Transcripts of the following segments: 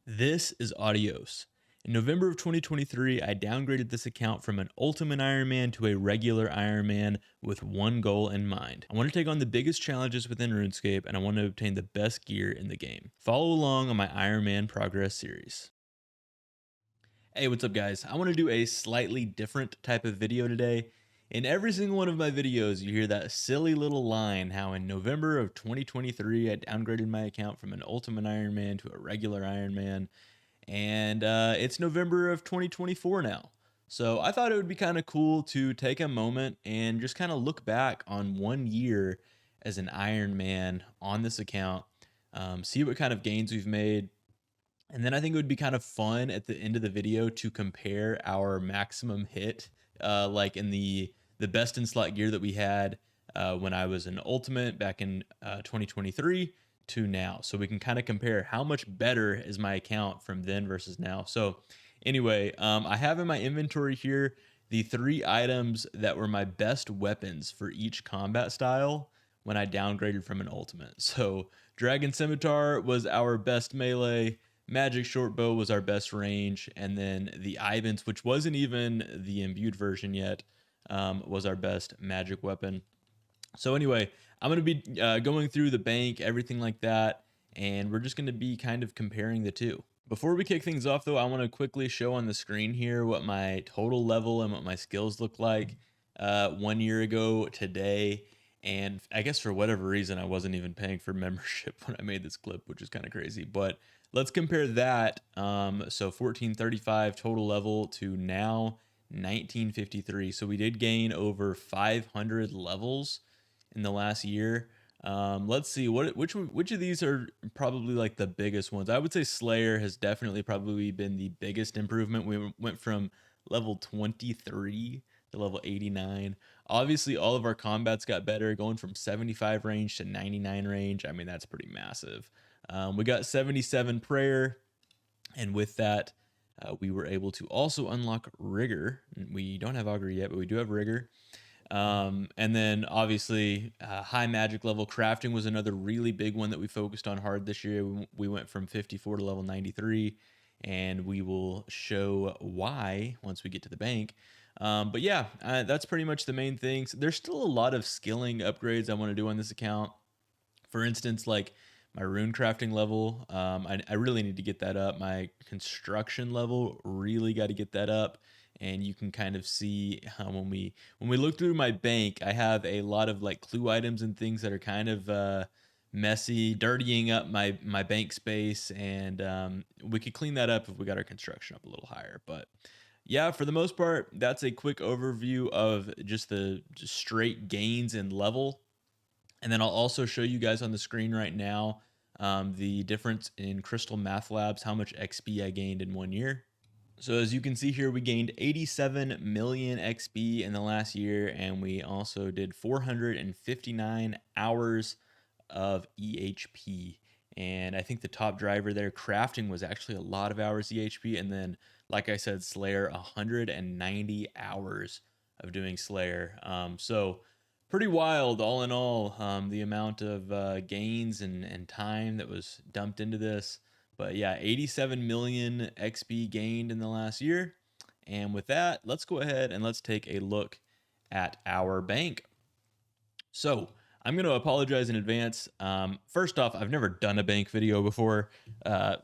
This is Autios. In November of 2023, I downgraded this account from an Ultimate Ironman to a regular Ironman with one goal in mind. I want to take on the biggest challenges within RuneScape and I want to obtain the best gear in the game. Follow along on my Ironman progress series. Hey, what's up guys? I want to do a slightly different type of video today. In every single one of my videos, you hear that silly little line how in November of 2023, I downgraded my account from an Ultimate Ironman to a regular Ironman. And it's November of 2024 now. So I thought it would be kind of cool to take a moment and just kind of look back on 1 year as an Ironman on this account, see what kind of gains we've made, and then I think it would be kind of fun at the end of the video to compare our maximum hit, like in the best in slot gear that we had when I was an ultimate back in 2023 to now. So we can kind of compare how much better is my account from then versus now. So anyway, I have in my inventory here the 3 items that were my best weapons for each combat style when I downgraded from an ultimate. So Dragon Scimitar was our best melee. Magic Shortbow was our best range, and then the Ivans, which wasn't even the imbued version yet, was our best magic weapon. So anyway, I'm going to be going through the bank, everything like that, and we're just going to be kind of comparing the two. Before we kick things off, though, I want to quickly show on the screen here what my total level and what my skills look like 1 year ago today. And I guess for whatever reason, I wasn't even paying for membership when I made this clip, which is kind of crazy. But let's compare that. So 1435 total level to now 1953. So we did gain over 500 levels in the last year. Let's see which of these are probably like the biggest ones. I would say Slayer has definitely probably been the biggest improvement. We went from level 23 to level 89. Obviously, all of our combats got better, going from 75 range to 99 range. I mean, that's pretty massive. We got 77 prayer, and with that, we were able to also unlock rigor. We don't have augur yet, but we do have rigor. And then obviously high magic level crafting was another really big one that we focused on hard this year. We went from 54 to level 93, and we will show why once we get to the bank. But yeah, that's pretty much the main things. There's still a lot of skilling upgrades I want to do on this account. For instance, like my rune crafting level, I really need to get that up. My construction level, really got to get that up. And you can kind of see how when we look through my bank, I have a lot of like clue items and things that are kind of messy, dirtying up my bank space, and we could clean that up if we got our construction up a little higher. But yeah, for the most part, that's a quick overview of just the straight gains in level. And then I'll also show you guys on the screen right now the difference in Crystal Math Labs, how much XP I gained in 1 year. So as you can see here, we gained 87 million XP in the last year, and we also did 459 hours of EHP. And I think the top driver there, crafting, was actually a lot of hours EHP. And then, like I said, Slayer, 190 hours of doing Slayer. So pretty wild all in all, the amount of gains and time that was dumped into this. But yeah, 87 million XP gained in the last year. And with that, let's go ahead and let's take a look at our bank. So I'm going to apologize in advance. First off, I've never done a bank video before. Yeah,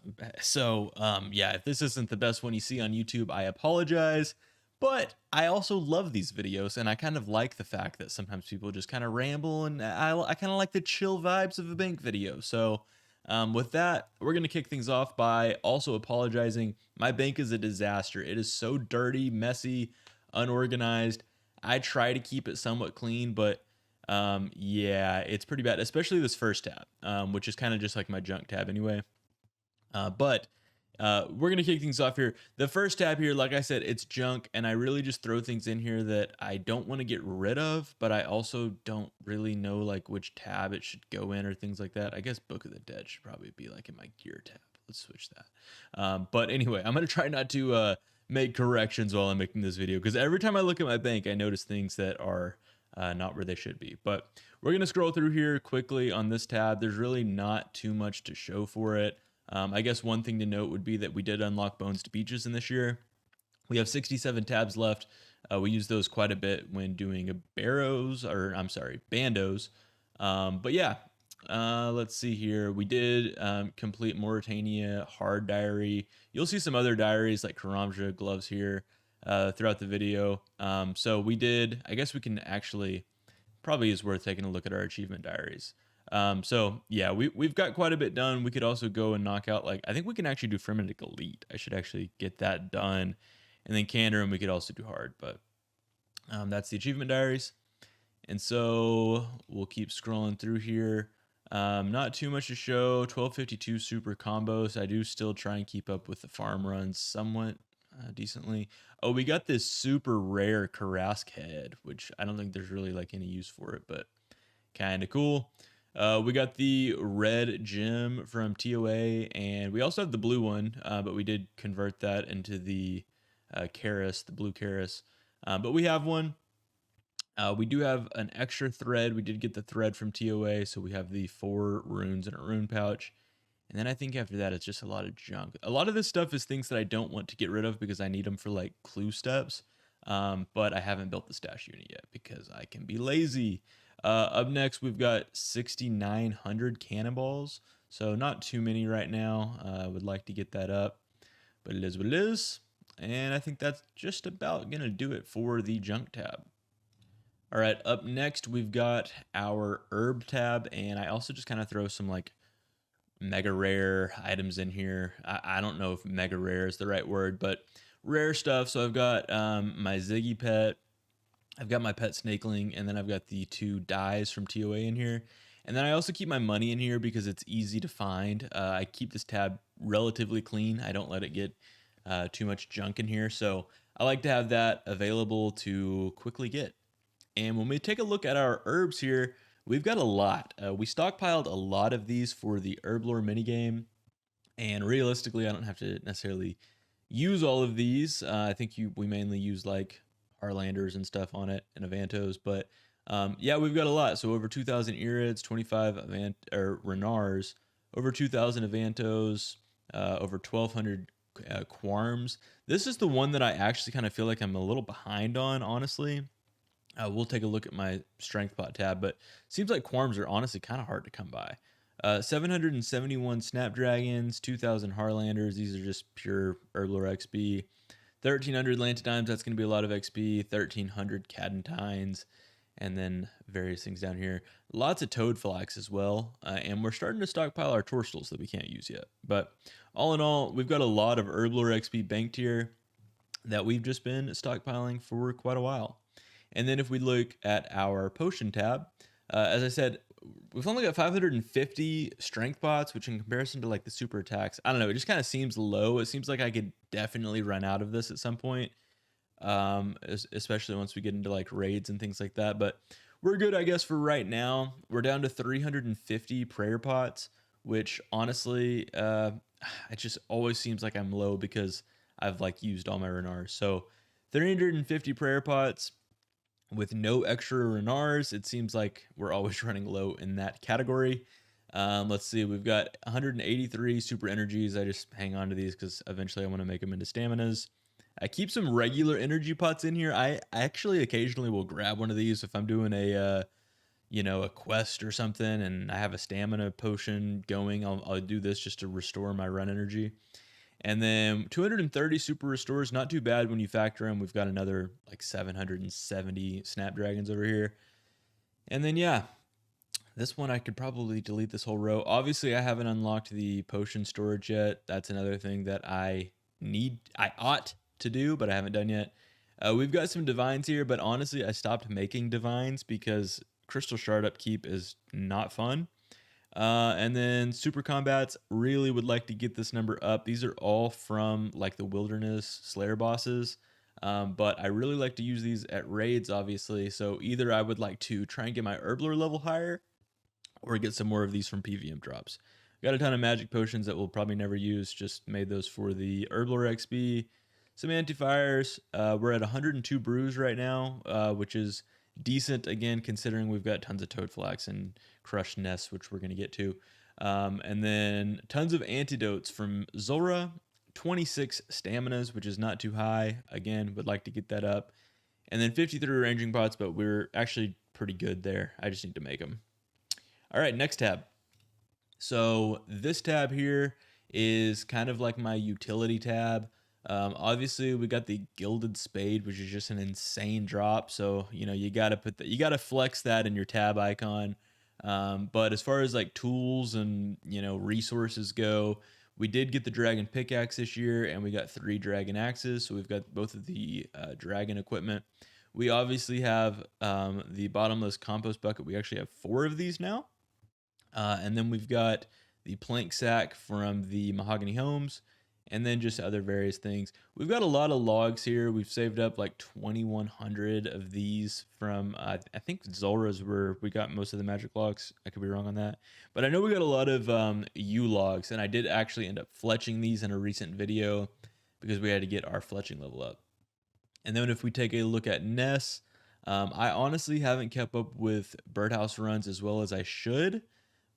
if this isn't the best one you see on YouTube, I apologize. But I also love these videos, and I kind of like the fact that sometimes people just kind of ramble, and I kind of like the chill vibes of a bank video. So with that, we're going to kick things off by also apologizing. My bank is a disaster. It is so dirty, messy, unorganized. I try to keep it somewhat clean, but yeah, it's pretty bad, especially this first tab, which is kind of just like my junk tab anyway. But we're going to kick things off here. The first tab here, like I said, it's junk, and I really just throw things in here that I don't want to get rid of, but I also don't really know like which tab it should go in or things like that. I guess Book of the Dead should probably be like in my gear tab. Let's switch that. But anyway, I'm going to try not to make corrections while I'm making this video, because every time I look at my bank, I notice things that are not where they should be. But we're going to scroll through here quickly on this tab. There's really not too much to show for it. I guess one thing to note would be that we did unlock Bones to Beaches in this year. We have 67 tabs left. We use those quite a bit when doing bandos. But yeah, let's see here. We did complete Mauritania hard diary. You'll see some other diaries like Karamja gloves here throughout the video. So we did, I guess we can actually, probably is worth taking a look at our achievement diaries. So yeah, we've got quite a bit done. We could also go and knock out, like, I think we can actually do Frenetic Elite. I should actually get that done. And then Candor, and we could also do hard, but that's the achievement diaries. And so we'll keep scrolling through here. Not too much to show. 1252 super combos. I do still try and keep up with the farm runs somewhat decently. Oh, we got this super rare Karask head, which I don't think there's really like any use for it, but kind of cool. We got the red gem from TOA, and we also have the blue one, but we did convert that into the Karis, the blue Karis. But we have one. We do have an extra thread. We did get the thread from TOA, so we have the 4 runes in a rune pouch. And then I think after that, it's just a lot of junk. A lot of this stuff is things that I don't want to get rid of because I need them for like clue steps. But I haven't built the stash unit yet because I can be lazy. Up next, we've got 6,900 cannonballs. So not too many right now. I would like to get that up, but it is what it is. And I think that's just about going to do it for the junk tab. All right, up next, we've got our herb tab. And I also just kind of throw some like mega rare items in here. I don't know if mega rare is the right word, but rare stuff. So I've got my Ziggy pet. I've got my pet snakeling, and then I've got the 2 dyes from TOA in here. And then I also keep my money in here because it's easy to find. I keep this tab relatively clean. I don't let it get too much junk in here. So I like to have that available to quickly get. And when we take a look at our herbs here, we've got a lot. We stockpiled a lot of these for the Herblore minigame. And realistically, I don't have to necessarily use all of these. I think we mainly use like Harlanders and stuff on it and Avantos. But yeah, we've got a lot. So over 2,000 Irids, 25 Renars, over 2,000 Avantos, over 1,200 Quarms. This is the one that I actually kind of feel like I'm a little behind on, honestly. We'll take a look at my strength pot tab, but seems like Quarms are honestly kind of hard to come by. 771 Snapdragons, 2,000 Harlanders. These are just pure Herblore XP. 1,300 Lantodimes, that's going to be a lot of XP. 1,300 Cadentines, and then various things down here. Lots of Toadflax as well, and we're starting to stockpile our Torstals that we can't use yet. But all in all, we've got a lot of Herblore XP banked here that we've just been stockpiling for quite a while. And then if we look at our potion tab, as I said, we've only got 550 strength pots, which in comparison to like the super attacks, I don't know, it just kind of seems low. It seems like I could definitely run out of this at some point, especially once we get into like raids and things like that. But we're good, I guess, for right now. We're down to 350 prayer pots, which honestly, it just always seems like I'm low because I've like used all my Renars. So 350 prayer pots. With no extra Renars, it seems like we're always running low in that category. Let's see, we've got 183 super energies. I just hang on to these because eventually I want to make them into staminas. I keep some regular energy pots in here. I actually occasionally will grab one of these if I'm doing a quest or something and I have a stamina potion going. I'll do this just to restore my run energy. And then 230 super restores, not too bad when you factor in. We've got another like 770 Snapdragons over here. And then, yeah, this one I could probably delete this whole row. Obviously, I haven't unlocked the potion storage yet. That's another thing that I ought to do, but I haven't done yet. We've got some divines here, but honestly, I stopped making divines because crystal shard upkeep is not fun. And then super combats, really would like to get this number up. These are all from like the wilderness slayer bosses. But I really like to use these at raids, obviously. So either I would like to try and get my Herblore level higher or get some more of these from PVM drops. Got a ton of magic potions that we'll probably never use. Just made those for the Herblore XP. Some anti-fires. We're at 102 brews right now, which is decent, again, considering we've got tons of Toadflax and crushed nests, which we're going to get to. And then tons of antidotes from Zulrah, 26 staminas, which is not too high. Again, would like to get that up. And then 53 ranging pots, but we're actually pretty good there. I just need to make them. All right, next tab. So this tab here is kind of like my utility tab. Obviously, we got the Gilded Spade, which is just an insane drop. So you gotta flex that in your tab icon. But as far as like tools and resources go, we did get the dragon pickaxe this year, and we got 3 dragon axes. So we've got both of the dragon equipment. We obviously have the bottomless compost bucket. We actually have 4 of these now. And then we've got the plank sack from the mahogany homes, and then just other various things. We've got a lot of logs here. We've saved up like 2,100 of these from, I think Zulrah's where we got most of the magic logs. I could be wrong on that. But I know we got a lot of U logs, and I did actually end up fletching these in a recent video because we had to get our fletching level up. And then if we take a look at nests, I honestly haven't kept up with birdhouse runs as well as I should.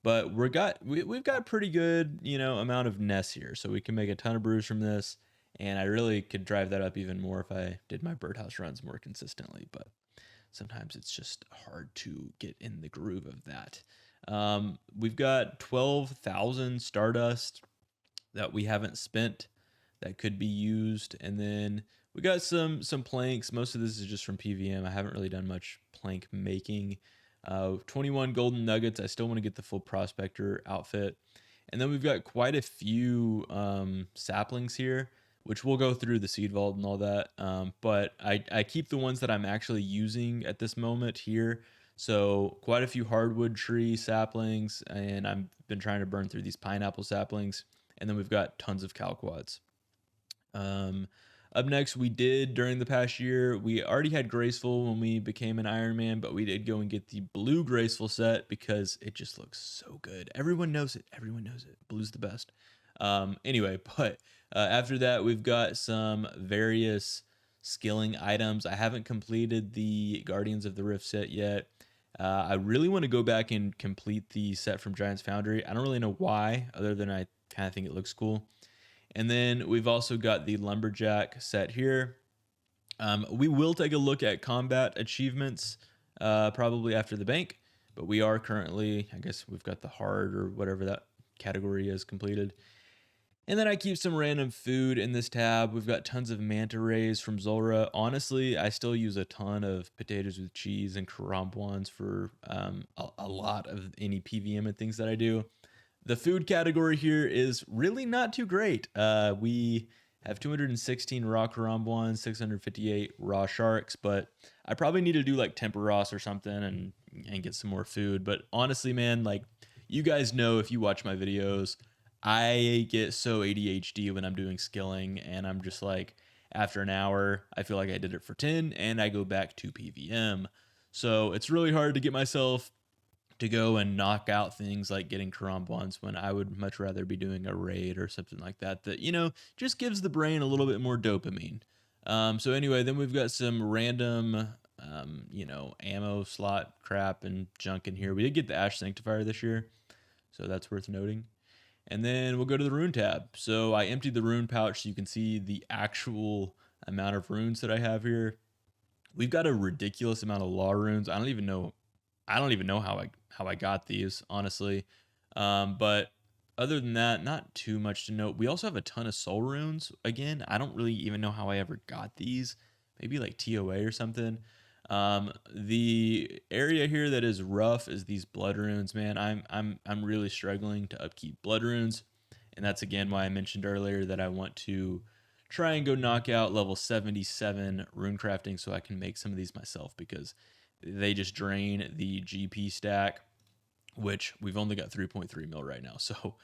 But we've got pretty good, amount of nests here. So we can make a ton of brews from this. And I really could drive that up even more if I did my birdhouse runs more consistently. But sometimes it's just hard to get in the groove of that. We've got 12,000 Stardust that we haven't spent that could be used. And then we got some planks. Most of this is just from PVM. I haven't really done much plank making. 21 golden nuggets. I still want to get the full prospector outfit. And then we've got quite a few saplings here, which we'll go through the seed vault and all that. But I keep the ones that I'm actually using at this moment here. So quite a few hardwood tree saplings, and I've been trying to burn through these pineapple saplings. And then we've got tons of calquads. Up next, we did during the past year, we already had Graceful when we became an Ironman, but we did go and get the blue Graceful set because it just looks so good. Everyone knows it. Everyone knows it. Blue's the best. Anyway, but after that, we've got some various skilling items. I haven't completed the Guardians of the Rift set yet. I really want to go back and complete the set from Giants Foundry. I don't really know why, other than I kind of think it looks cool. And then we've also got the Lumberjack set here. We will take a look at combat achievements probably after the bank, but we are currently, I guess we've got the hard or whatever that category is completed. And then I keep some random food in this tab. We've got tons of manta rays from Zulrah. Honestly, I still use a ton of potatoes with cheese and karambwans for a lot of any PVM and things that I do. The food category here is really not too great. We have 216 raw karambwans, 658 raw sharks, but I probably need to do like temperos or something and get some more food. But honestly, man, like you guys know if you watch my videos, I get so ADHD when I'm doing skilling, and I'm just like, after an hour, I feel like I did it for 10 and I go back to PVM. So it's really hard to get myself to go and knock out things like getting karambwans when I would much rather be doing a raid or something like that just gives the brain a little bit more dopamine. So anyway, then we've got some random ammo slot crap and junk in here. We did get the Ash Sanctifier this year, so that's worth noting. And then we'll go to the rune tab. So I emptied the rune pouch so you can see the actual amount of runes that I have here. We've got a ridiculous amount of law runes. I don't even know how I got these, honestly. But other than that, not too much to note. We also have a ton of soul runes. Again, I don't really even know how I ever got these. Maybe like TOA or something. The area here that is rough is these blood runes, man. I'm really struggling to upkeep blood runes. And that's again why I mentioned earlier that I want to try and go knock out level 77 rune crafting so I can make some of these myself, because they just drain the GP stack, which we've only got 3.3 mil right now. So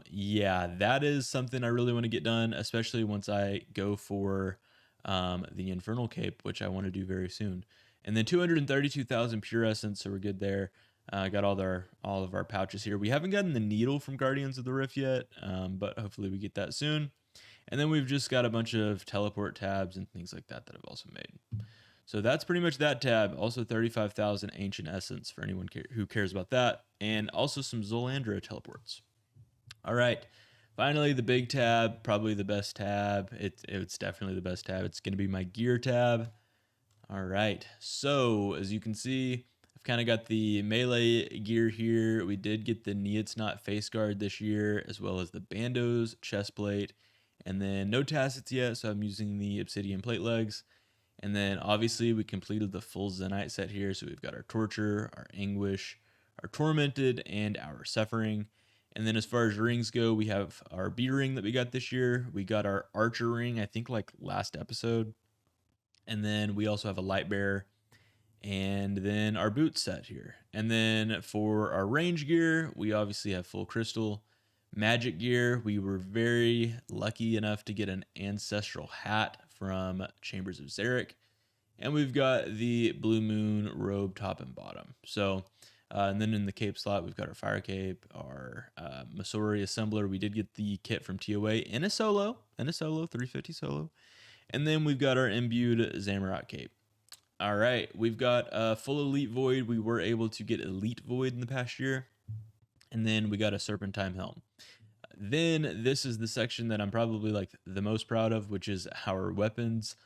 yeah, that is something I really want to get done, especially once I go for the Infernal Cape, which I want to do very soon. And then 232,000 pure essence, so we're good there. Got all of our pouches here. We haven't gotten the needle from Guardians of the Rift yet, but hopefully we get that soon. And then we've just got a bunch of teleport tabs and things like that that I've also made. So that's pretty much that tab. Also 35,000 Ancient Essence for anyone who cares about that. And also some Zolandra teleports. All right. Finally, the big tab, probably the best tab. It's definitely the best tab. It's going to be my gear tab. All right. So as you can see, I've kind of got the melee gear here. We did get the Neit's Not face guard this year, as well as the Bandos chest plate, and then no tacits yet, so I'm using the Obsidian plate legs. And then obviously we completed the full Zenite set here. So we've got our Torture, our Anguish, our Tormented, and our Suffering. And then as far as rings go, we have our B ring that we got this year. We got our Archer ring, I think like last episode. And then we also have a Light Bearer. And then our boot set here. And then for our range gear, we obviously have full crystal. Magic gear, we were very lucky enough to get an ancestral hat from Chambers of Xeric. And we've got the Blue Moon robe top and bottom. So, and then in the cape slot, we've got our Fire Cape, our Masori Assembler. We did get the kit from TOA in a solo, 350 solo. And then we've got our imbued Zamorak Cape. All right, we've got a full Elite Void. We were able to get Elite Void in the past year. And then we got a Serpentine Helm. Then this is the section that I'm probably like the most proud of, which is our weapons.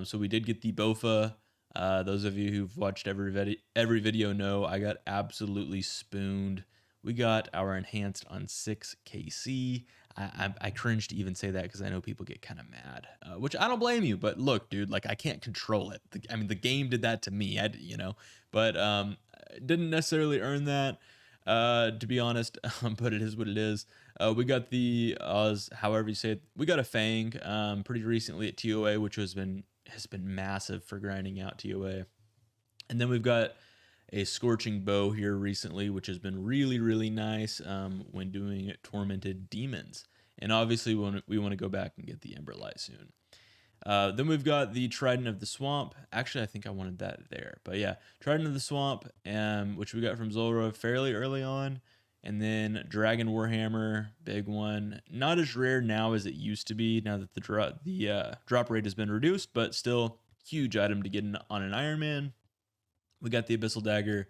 So we did get the Bofa. Those of you who've watched every video know I got absolutely spooned. We got our enhanced on 6KC. I cringe to even say that because I know people get kind of mad, which I don't blame you. But look, dude, like I can't control it. The game did that to me, but didn't necessarily earn that. To be honest, but it is what it is. We got the Oz, however you say it. We got a Fang pretty recently at TOA, which has been massive for grinding out TOA. And then we've got a Scorching Bow here recently, which has been really, really nice when doing Tormented Demons. And obviously we want to go back and get the Ember Light soon. Then we've got the Trident of the Swamp. Actually, I think I wanted that there. But yeah, Trident of the Swamp, which we got from Zulrah fairly early on. And then Dragon Warhammer, big one. Not as rare now as it used to be, now that the drop rate has been reduced, but still huge item to get on an Ironman. We got the Abyssal Dagger.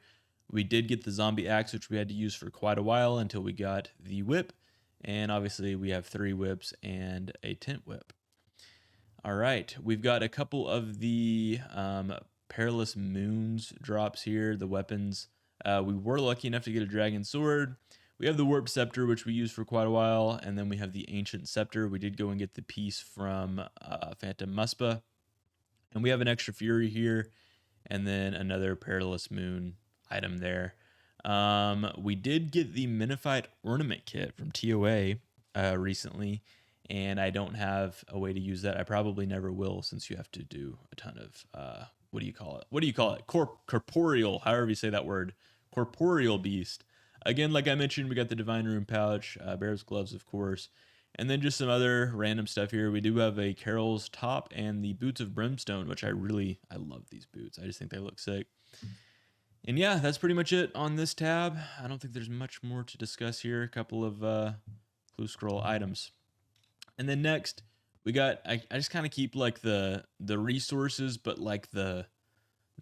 We did get the Zombie Axe, which we had to use for quite a while until we got the Whip. And obviously we have 3 whips and a Tent Whip. All right, we've got a couple of the Perilous Moons drops here, the weapons. We were lucky enough to get a Dragon Sword. We have the Warp Scepter, which we used for quite a while, and then we have the Ancient Scepter. We did go and get the piece from Phantom Muspa. And we have an extra Fury here, and then another Perilous Moon item there. We did get the Minified Ornament Kit from TOA recently, and I don't have a way to use that. I probably never will, since you have to do a ton of, what do you call it? Corporeal, however you say that word. Corporeal Beast. Again, like I mentioned, we got the Divine Rune Pouch, Bear's Gloves, of course, and then just some other random stuff here. We do have a Carol's top and the Boots of Brimstone, which I love these boots. I just think they look sick. And yeah, that's pretty much it on this tab. I don't think there's much more to discuss here. A couple of Clue Scroll items. And then next, we got, I just kind of keep like the resources, but like the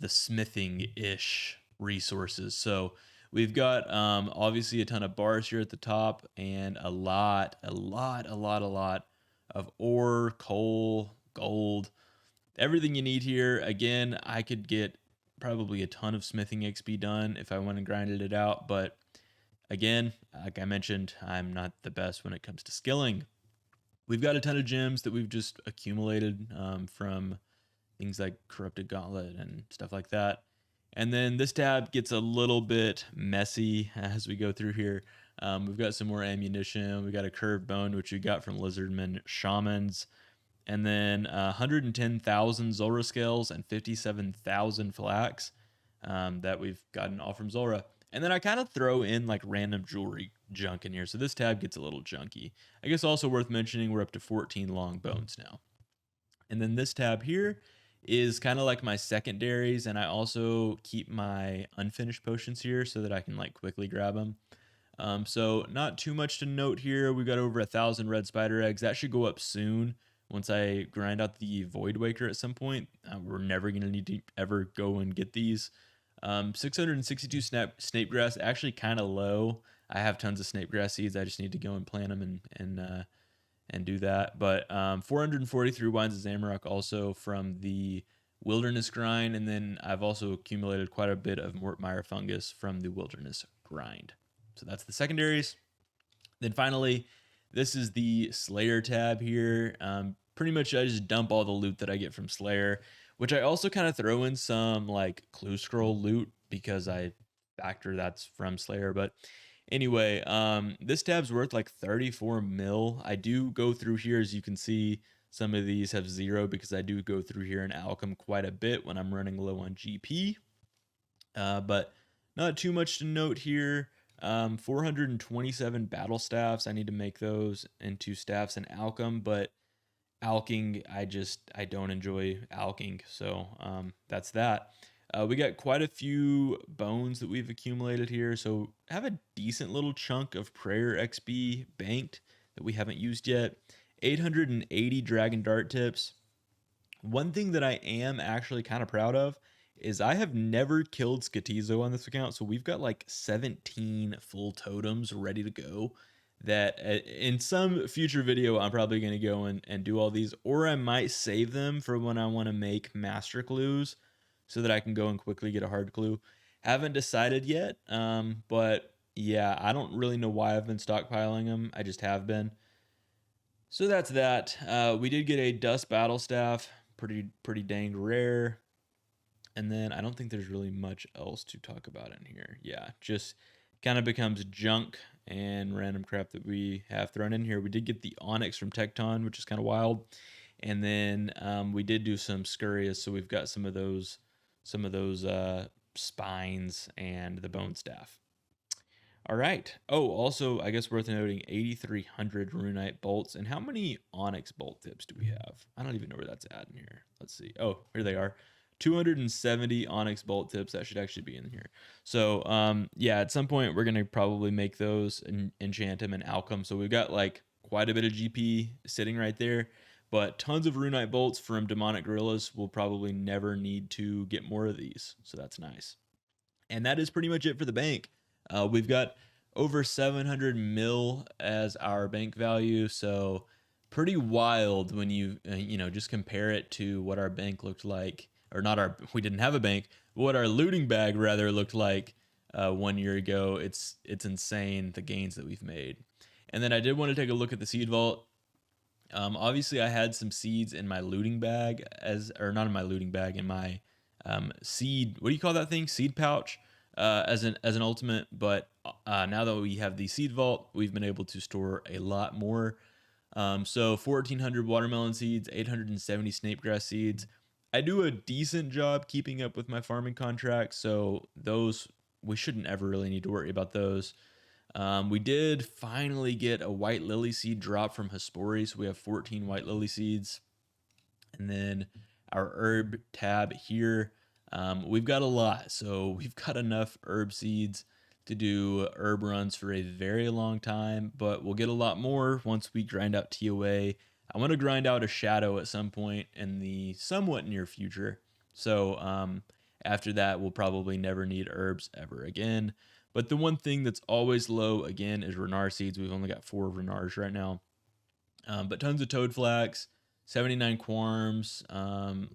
smithing-ish resources. So we've got obviously a ton of bars here at the top, and a lot of ore, coal, gold, everything you need here. Again, I could get probably a ton of smithing XP done if I went and grinded it out, but again, like I mentioned, I'm not the best when it comes to skilling. We've got a ton of gems that we've just accumulated from things like Corrupted Gauntlet and stuff like that. And then this tab gets a little bit messy as we go through here. We've got some more ammunition. We got a Curved Bone, which we got from Lizardmen Shamans. And then 110,000 Zulrah Scales and 57,000 Flax that we've gotten all from Zulrah. And then I kind of throw in like random jewelry junk in here. So this tab gets a little junky. I guess also worth mentioning, we're up to 14 long bones now. And then this tab here is kind of like my secondaries. And I also keep my unfinished potions here so that I can like quickly grab them. So not too much to note here. We got over 1,000 red spider eggs. That should go up soon once I grind out the Void Waker at some point. We're never going to need to ever go and get these. 662 Snapegrass, actually kind of low. I have tons of Snapegrass seeds. I just need to go and plant them and do that. But 443 Wines of Zamorak also from the Wilderness grind, and then I've also accumulated quite a bit of Mortmire fungus from the Wilderness grind. So that's the secondaries. Then finally, this is the Slayer tab here. Pretty much I just dump all the loot that I get from Slayer, which I also kind of throw in some like clue scroll loot because I factor that's from Slayer. But anyway, this tab's worth like 34 mil. I do go through here, as you can see, some of these have 0 because I do go through here and alchem quite a bit when I'm running low on GP. But not too much to note here. 427 battle staffs. I need to make those into staffs and alchem, but alking, I don't enjoy alking. So that's that. We got quite a few bones that we've accumulated here. So have a decent little chunk of prayer XP banked that we haven't used yet. 880 dragon dart tips. One thing that I am actually kind of proud of is I have never killed Skatizo on this account. So we've got like 17 full totems ready to go that in some future video, I'm probably going to go and do all these, or I might save them for when I want to make master clues so that I can go and quickly get a hard clue. Haven't decided yet. But yeah, I don't really know why I've been stockpiling them. I just have been. So that's that. We did get a dust battle staff, pretty dang rare. And then I don't think there's really much else to talk about in here. Yeah, just kind of becomes junk and random crap that we have thrown in here. We did get the Onyx from Tecton, which is kind of wild. And then we did do some Scurrius, so we've got some of those spines and the bone staff. All right. Oh, also, I guess worth noting, 8,300 Runite bolts. And how many Onyx bolt tips do we have? I don't even know where that's at in here. Let's see. Oh, here they are. 270 Onyx bolt tips. That should actually be in here. So, yeah, at some point, we're going to probably make those and enchant them and alchem. So we've got like quite a bit of GP sitting right there. But tons of Runite bolts from Demonic Gorillas. We'll probably never need to get more of these. So that's nice. And that is pretty much it for the bank. We've got over 700 mil as our bank value, so pretty wild when you just compare it to what our bank looked like, or not our, we didn't have a bank, but what our looting bag rather looked like 1 year ago. It's insane the gains that we've made. And then I did want to take a look at the seed vault. Obviously I had some seeds in my looting bag or not in my looting bag, in my seed, what do you call that thing? Seed pouch. As an ultimate, but now that we have the seed vault, we've been able to store a lot more. So 1,400 watermelon seeds, 870 snapegrass seeds. I do a decent job keeping up with my farming contracts, so those, we shouldn't ever really need to worry about those. We did finally get a white lily seed drop from Hespori, so we have 14 white lily seeds. And then our herb tab here. We've got a lot, so we've got enough herb seeds to do herb runs for a very long time, but we'll get a lot more once we grind out TOA. I want to grind out a shadow at some point in the somewhat near future. So after that, we'll probably never need herbs ever again. But the one thing that's always low again is Renar seeds. We've only got 4 Renars right now, but tons of toad flax, 79 quarms,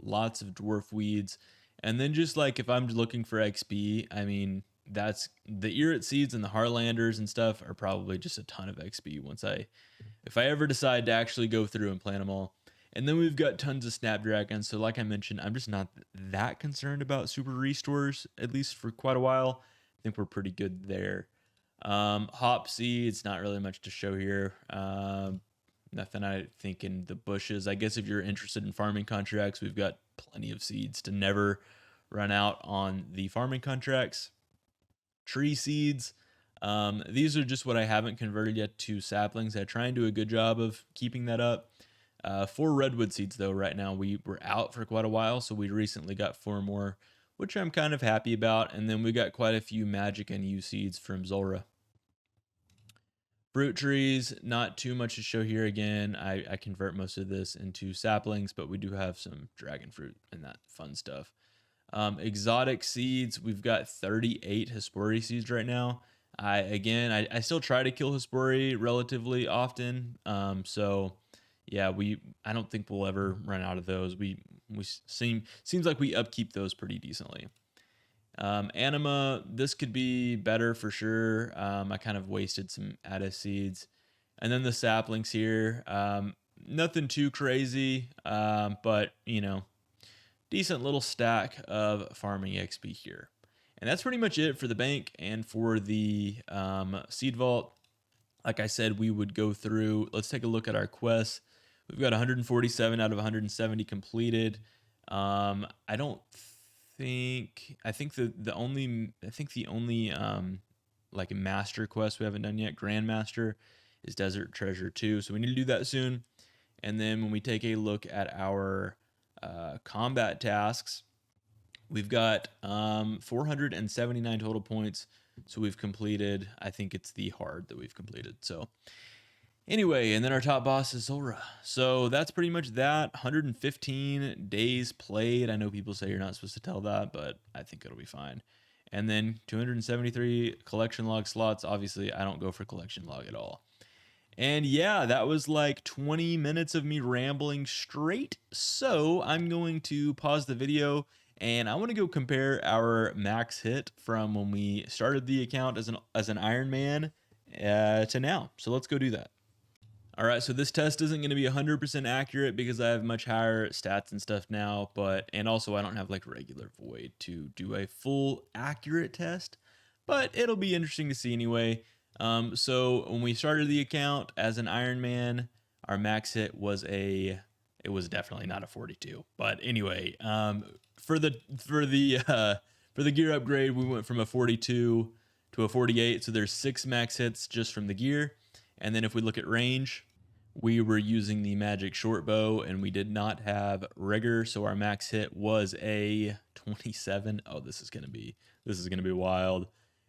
lots of dwarf weeds. And then just like if I'm looking for XP, I mean, that's the Irrit seeds and the Harlanders and stuff are probably just a ton of XP if I ever decide to actually go through and plant them all. And then we've got tons of Snapdragons. So like I mentioned, I'm just not that concerned about super restores, at least for quite a while. I think we're pretty good there. Hop seeds, not really much to show here. Nothing I think in the bushes. I guess if you're interested in farming contracts, we've got plenty of seeds to never run out on the farming contracts. Tree seeds. These are just what I haven't converted yet to saplings. I try and do a good job of keeping that up. 4 redwood seeds though right now. We were out for quite a while, so we recently got 4 more, which I'm kind of happy about. And then we got quite a few magic and U seeds from Zulrah. Fruit trees, not too much to show here. Again, I convert most of this into saplings, but we do have some dragon fruit and that fun stuff. Exotic seeds, we've got 38 Hespori seeds right now. I still try to kill Hespori relatively often. So yeah, I don't think we'll ever run out of those. Seems like we upkeep those pretty decently. Anima, this could be better for sure. I kind of wasted some Addis seeds. And then the saplings here, nothing too crazy, but decent little stack of farming XP here. And that's pretty much it for the bank and for the seed vault. Like I said, we would go through, let's take a look at our quests. We've got 147 out of 170 completed. I think the only like a master quest we haven't done yet, Grandmaster, is Desert Treasure 2. So we need to do that soon. And then when we take a look at our combat tasks, we've got 479 total points. So we've completed, I think it's the hard that we've completed. So anyway, and then our top boss is Zulrah. So that's pretty much that. 115 days played. I know people say you're not supposed to tell that, but I think it'll be fine. And then 273 collection log slots. Obviously, I don't go for collection log at all. And yeah, that was like 20 minutes of me rambling straight. So I'm going to pause the video and I want to go compare our max hit from when we started the account as an Ironman to now. So let's go do that. All right, so this test isn't going to be 100% accurate because I have much higher stats and stuff now, and also I don't have like regular void to do a full accurate test, but it'll be interesting to see anyway. So when we started the account as an Ironman, our max hit was it was definitely not a 42, but anyway, for the gear upgrade, we went from a 42 to a 48. So there's 6 max hits just from the gear. And then if we look at range, we were using the magic short bow and we did not have rigor. So our max hit was a 27. Oh, this is going to be wild.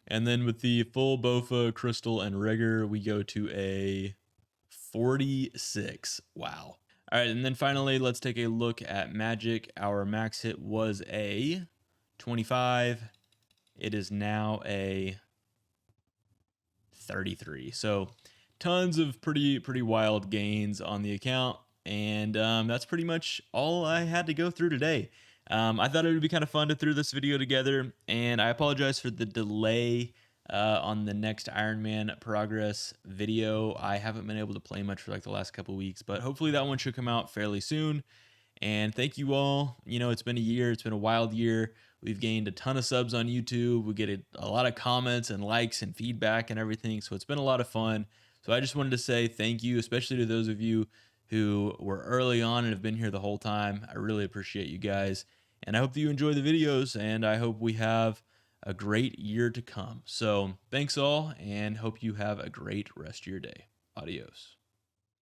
And then with the full Bofa, crystal, and rigor, we go to a 46. Wow. All right, and then finally, let's take a look at magic. Our max hit was a 25. It is now a 33. So tons of pretty wild gains on the account. And that's pretty much all I had to go through today. I thought it would be kind of fun to throw this video together, and I apologize for the delay on the next Ironman progress video. I haven't been able to play much for like the last couple weeks, but hopefully that one should come out fairly soon. And thank you all. It's been a year. It's been a wild year. We've gained a ton of subs on YouTube. We get a lot of comments and likes and feedback and everything. So it's been a lot of fun. So I just wanted to say thank you, especially to those of you who were early on and have been here the whole time. I really appreciate you guys. And I hope that you enjoy the videos, and I hope we have a great year to come. So thanks all, and hope you have a great rest of your day. Adios.